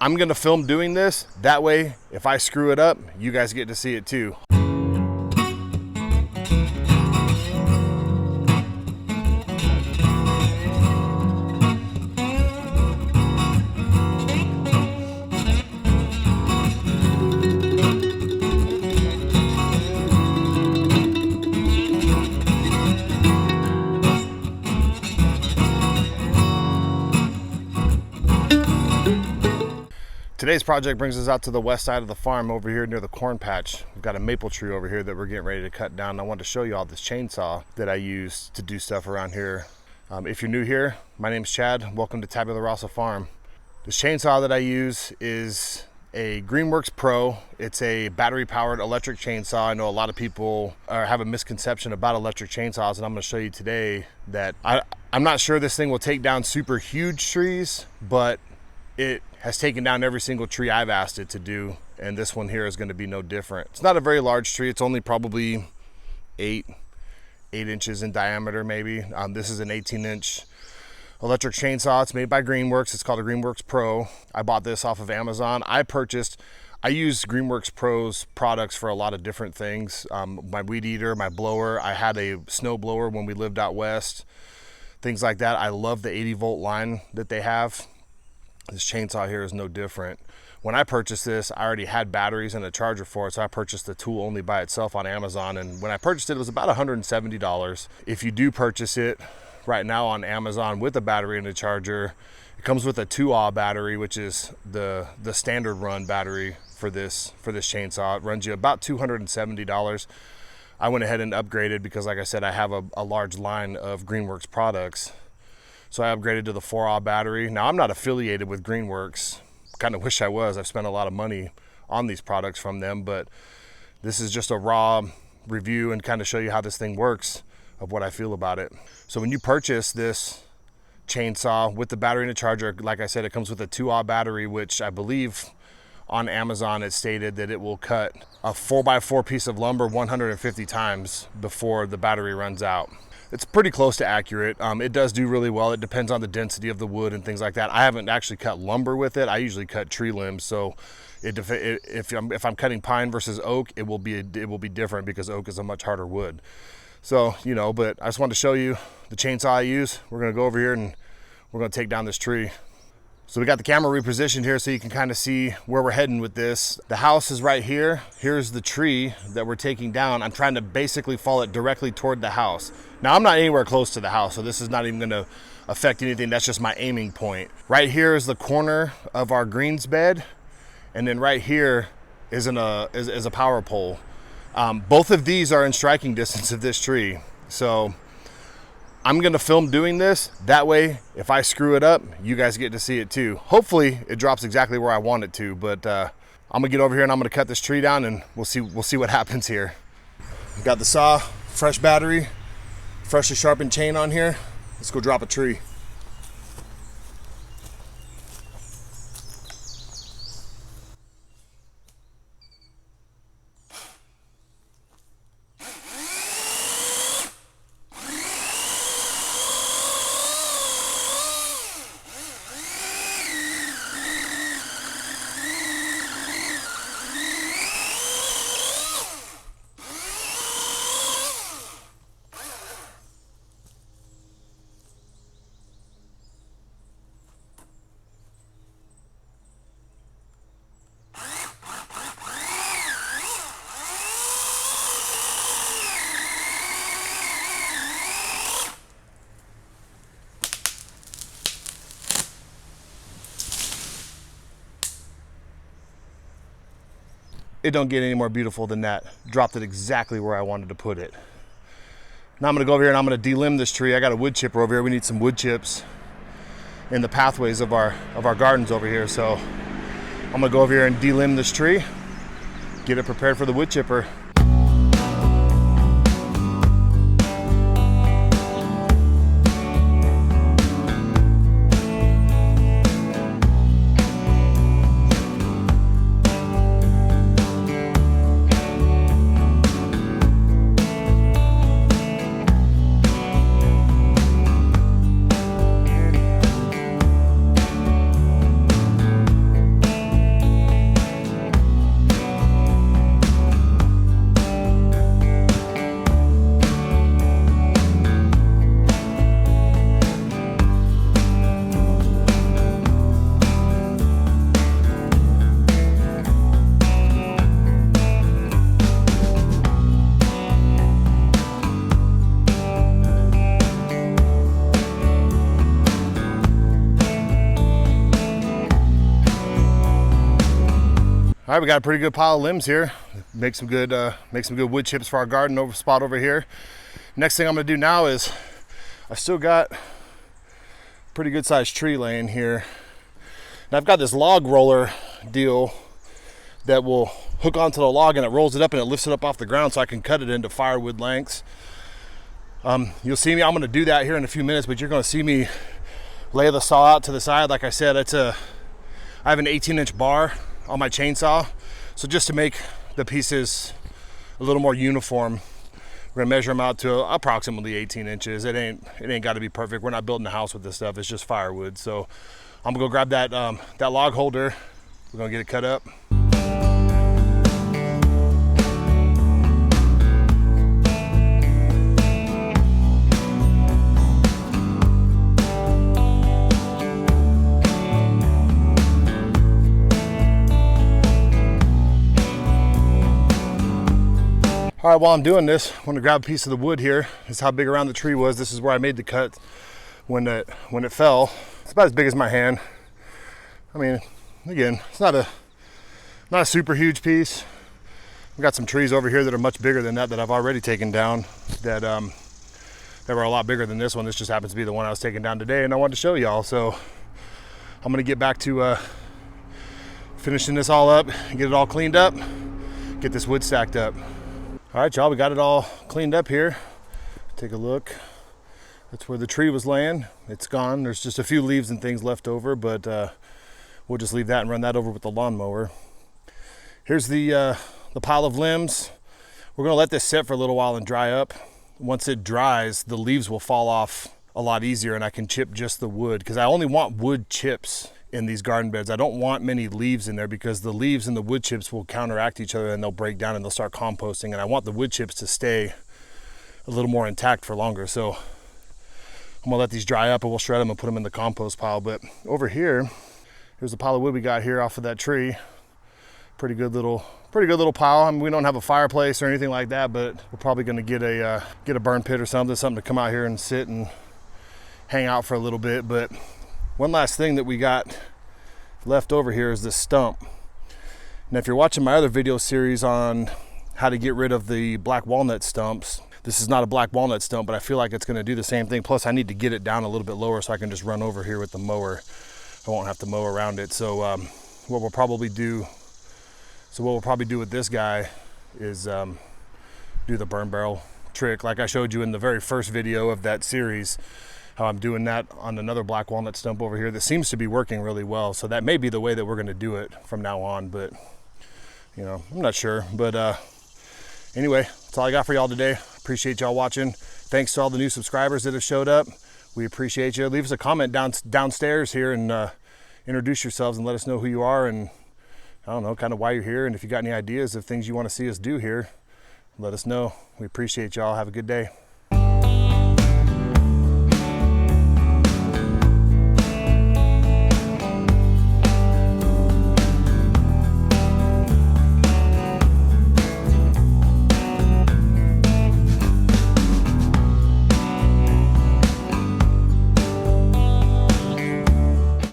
I'm gonna film doing this. That way, if I screw it up, you guys get to see it too. Today's project brings us out to the west side of the farm over here near the corn patch. We've got a maple tree over here that we're getting ready to cut down. I wanted to show you all this chainsaw that I use to do stuff around here. If you're new here, my name's Chad. Welcome to Tabula Rasa Farm. This chainsaw that I use is a Greenworks Pro. It's a battery powered electric chainsaw. I know a lot of people have a misconception about electric chainsaws, and I'm going to show you today that I'm not sure this thing will take down super huge trees, but it has taken down every single tree I've asked it to do, and this one here is going to be no different. It's not a very large tree. It's only probably 8 inches in diameter, maybe. This is an 18-inch electric chainsaw. It's made by Greenworks. It's called a Greenworks Pro. I bought this off of Amazon. I use Greenworks Pro's products for a lot of different things. My weed eater, my blower. I had a snow blower when we lived out west. Things like that. I love the 80-volt line that they have. This chainsaw here is no different. When I purchased this, I already had batteries and a charger for it, so I purchased the tool only by itself on Amazon, and when I purchased it, it was about $170. If you do purchase it right now on Amazon with a battery and a charger, it comes with a 2Ah battery, which is the standard run battery for this chainsaw. It runs you about $270. I went ahead and upgraded because, like I said, I have a large line of Greenworks products. So I upgraded to the 4Ah battery. Now, I'm not affiliated with Greenworks. Kind of wish I was. I've spent a lot of money on these products from them, but this is just a raw review and kind of show you how this thing works, of what I feel about it. So when you purchase this chainsaw with the battery and the charger, like I said, it comes with a 2Ah battery, which I believe on Amazon it stated that it will cut a 4x4 piece of lumber 150 times before the battery runs out. It's pretty close to accurate. It does do really well. It depends on the density of the wood and things like that. I haven't actually cut lumber with it. I usually cut tree limbs. So if I'm cutting pine versus oak, it will be different because oak is a much harder wood. So, but I just wanted to show you the chainsaw I use. We're going to go over here and we're going to take down this tree. So we got the camera repositioned here so you can kind of see where we're heading with this. The house is right here. Here's the tree that we're taking down. I'm trying to basically fall it directly toward the house. Now, I'm not anywhere close to the house, so this is not even going to affect anything. That's just my aiming point. Right here is the corner of our greens bed, and then right here is a power pole. Both of these are in striking distance of this tree. So I'm gonna film doing this. That way, if I screw it up, you guys get to see it too. Hopefully it drops exactly where I want it to, but I'm gonna get over here and I'm gonna cut this tree down and we'll see what happens here. Got the saw, fresh battery, freshly sharpened chain on here. Let's go drop a tree. It don't get any more beautiful than that. Dropped it exactly where I wanted to put it. Now I'm gonna go over here and I'm gonna delimb this tree. I got a wood chipper over here. We need some wood chips in the pathways of our gardens over here. So I'm gonna go over here and delimb this tree, get it prepared for the wood chipper. All right, we got a pretty good pile of limbs here. Make some good wood chips for our garden over here. Next thing I'm gonna do now is, I still got a pretty good sized tree laying here. And I've got this log roller deal that will hook onto the log and it rolls it up and it lifts it up off the ground so I can cut it into firewood lengths. You'll see me, I'm gonna do that here in a few minutes, but you're gonna see me lay the saw out to the side. Like I said, I have an 18-inch bar on my chainsaw. So just to make the pieces a little more uniform, we're gonna measure them out to approximately 18 inches. It ain't gotta be perfect. We're not building a house with this stuff. It's just firewood. So I'm gonna go grab that log holder. We're gonna get it cut up. All right, while I'm doing this, I'm gonna grab a piece of the wood here. This is how big around the tree was. This is where I made the cut when it fell. It's about as big as my hand. I mean, again, it's not a super huge piece. We've got some trees over here that are much bigger than that I've already taken down that were a lot bigger than this one. This just happens to be the one I was taking down today and I wanted to show y'all. So I'm gonna get back to finishing this all up and get it all cleaned up, get this wood stacked up. All right, y'all, we got it all cleaned up here. Take a look. That's where the tree was laying. It's gone. There's just a few leaves and things left over, but we'll just leave that and run that over with the lawnmower. Here's the pile of limbs. We're gonna let this sit for a little while and dry up. Once it dries, the leaves will fall off a lot easier and I can chip just the wood, because I only want wood chips in these garden beds. I don't want many leaves in there because the leaves and the wood chips will counteract each other and they'll break down and they'll start composting, and I want the wood chips to stay a little more intact for longer. So I'm gonna let these dry up and we'll shred them and put them in the compost pile. But over here, here's the pile of wood we got here off of that tree. Pretty good little pile. I mean, we don't have a fireplace or anything like that, but we're probably gonna get a burn pit or something to come out here and sit and hang out for a little bit. But one last thing that we got left over here is this stump. Now, if you're watching my other video series on how to get rid of the black walnut stumps, this is not a black walnut stump, but I feel like it's gonna do the same thing. Plus, I need to get it down a little bit lower so I can just run over here with the mower. I won't have to mow around it. So what we'll probably do with this guy is do the burn barrel trick, like I showed you in the very first video of that series, how I'm doing that on another black walnut stump over here that seems to be working really well. So that may be the way that we're gonna do it from now on, but you know, I'm not sure. But anyway, that's all I got for y'all today. Appreciate y'all watching. Thanks to all the new subscribers that have showed up. We appreciate you. Leave us a comment downstairs here and introduce yourselves and let us know who you are and, I don't know, kind of why you're here. And if you got any ideas of things you want to see us do here, let us know. We appreciate y'all. Have a good day.